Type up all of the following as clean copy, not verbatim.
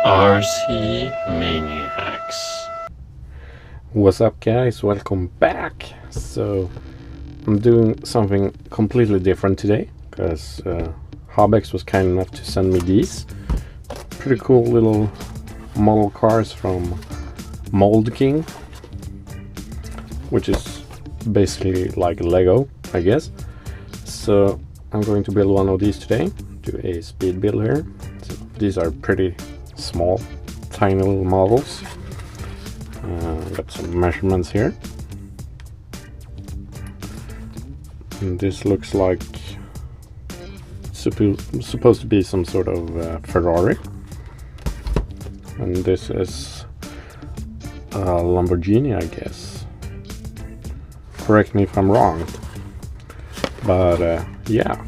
RC Maniacs. What's up guys, welcome back. So I'm doing something completely different today because Hobbex was kind enough to send me these pretty cool little model cars from MOULDKING, which is basically like Lego, I guess. So I'm going to build one of these today, do a speed build here. So these are pretty small, tiny little models. Got some measurements here. And this looks like supposed to be some sort of Ferrari. And this is a Lamborghini, I guess. Correct me if I'm wrong. But yeah,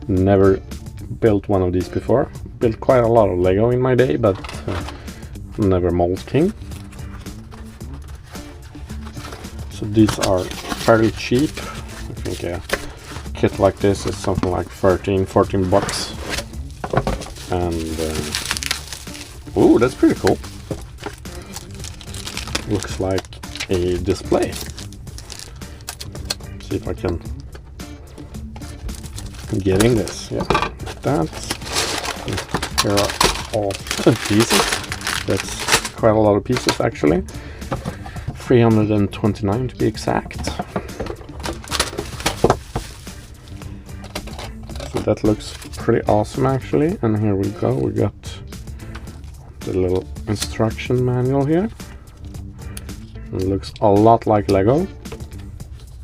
never built one of these before. Built quite a lot of Lego in my day, but never MOULDKING. So these are fairly cheap. I think a kit like this is something like 14 bucks. And ooh, that's pretty cool. Looks like a display. See if I can get in this. Yeah, that. Here are all pieces. That's quite a lot of pieces actually. 329 to be exact. So that looks pretty awesome actually. And here we go, we got the little instruction manual here. It looks a lot like Lego.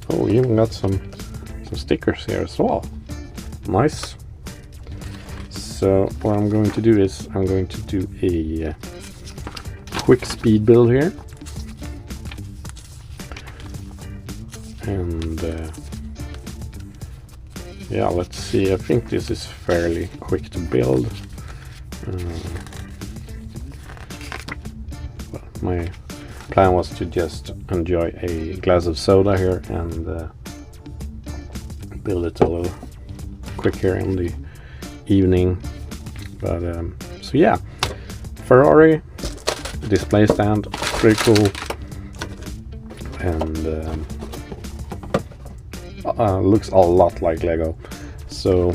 Oh, we even got some stickers here as well. Nice. So what I'm going to do is I'm going to do a quick speed build here. And yeah, let's see. I think this is fairly quick to build. Well, my plan was to just enjoy a glass of soda here and build it a little quicker in the evening. But so yeah, Ferrari display stand, pretty cool. And looks a lot like Lego. So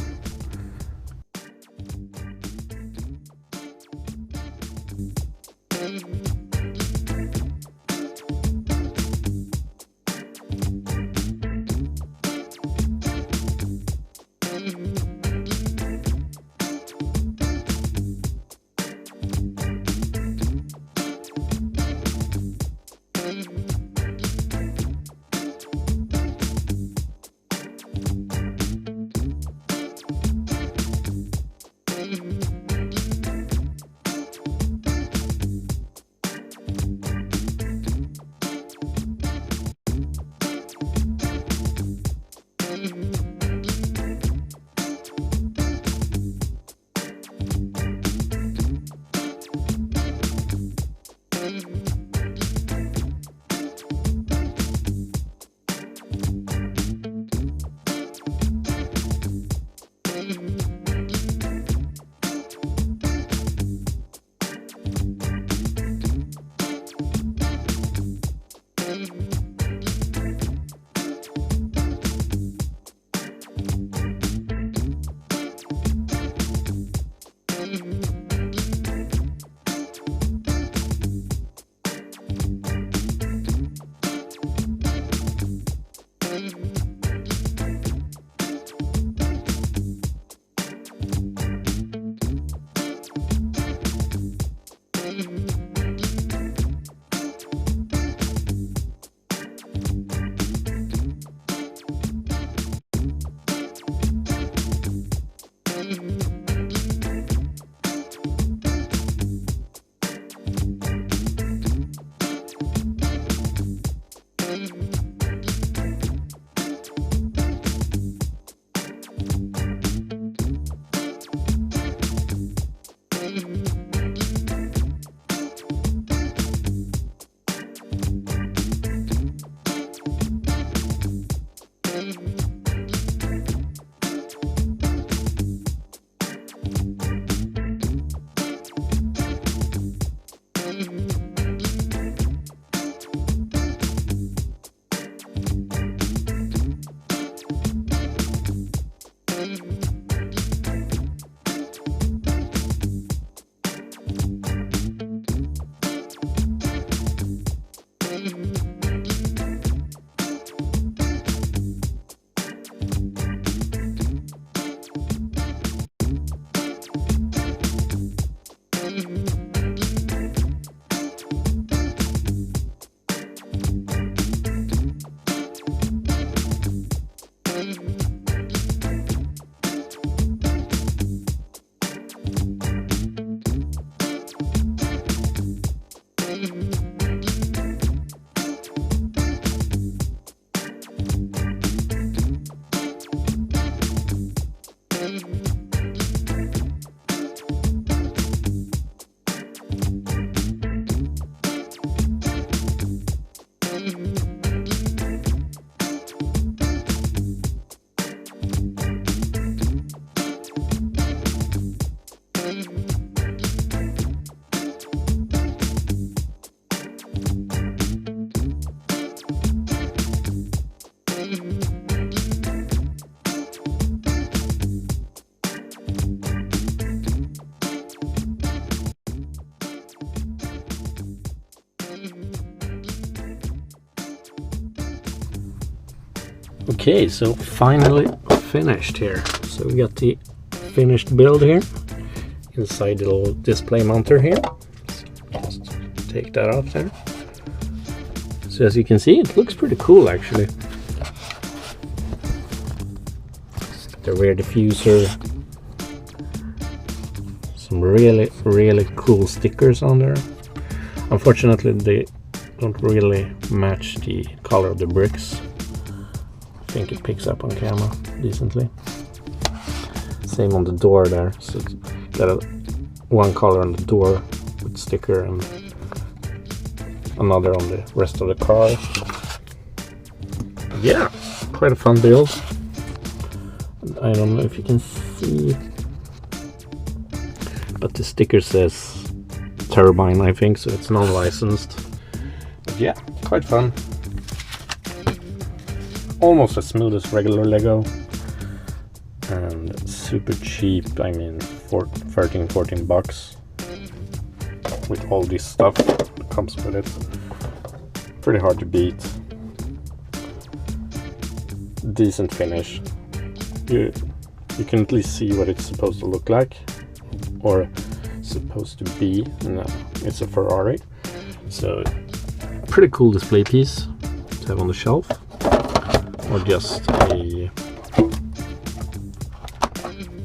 Okay, so finally finished here. So we got the finished build here inside the little display mounter here. So just take that off there. So as you can see, it looks pretty cool actually. The rear diffuser, some really cool stickers on there. Unfortunately, they don't really match the color of the bricks. I think it picks up on camera decently. Same on the door there, so it's got one color on the door with sticker and another on the rest of the car. Yeah, quite a fun build. I don't know if you can see, but the sticker says turbine, I think, so it's non-licensed. But yeah, quite fun. Almost as smooth as regular Lego and super cheap. I mean, 13-14 bucks with all this stuff that comes with it. Pretty hard to beat. Decent finish. You can at least see what it's supposed to look like, or supposed to be. No, it's a Ferrari. So pretty cool display piece to have on the shelf, or just a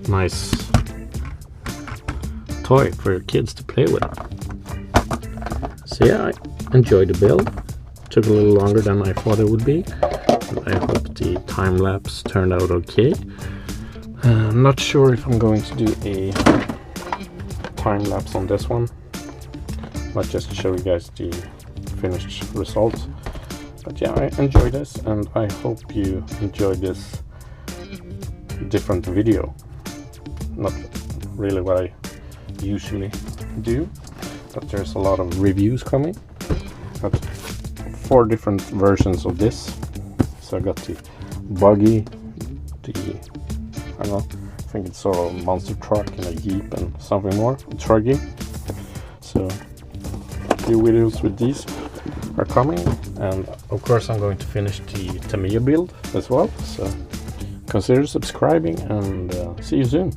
nice toy for your kids to play with. So yeah, I enjoyed the build. Took a little longer than I thought it would be. I hope the time lapse turned out okay. I'm not sure if I'm going to do a time lapse on this one, but just to show you guys the finished result. But yeah, I enjoyed this, and I hope you enjoyed this different video. Not really what I usually do, but there's a lot of reviews coming. Got 4 different versions of this. So I got the buggy, I don't know, I think it's sort of a monster truck and a Jeep and something more, a truggy. So a few videos with these are coming, and of course I'm going to finish the Tamiya build as well. So consider subscribing, and see you soon.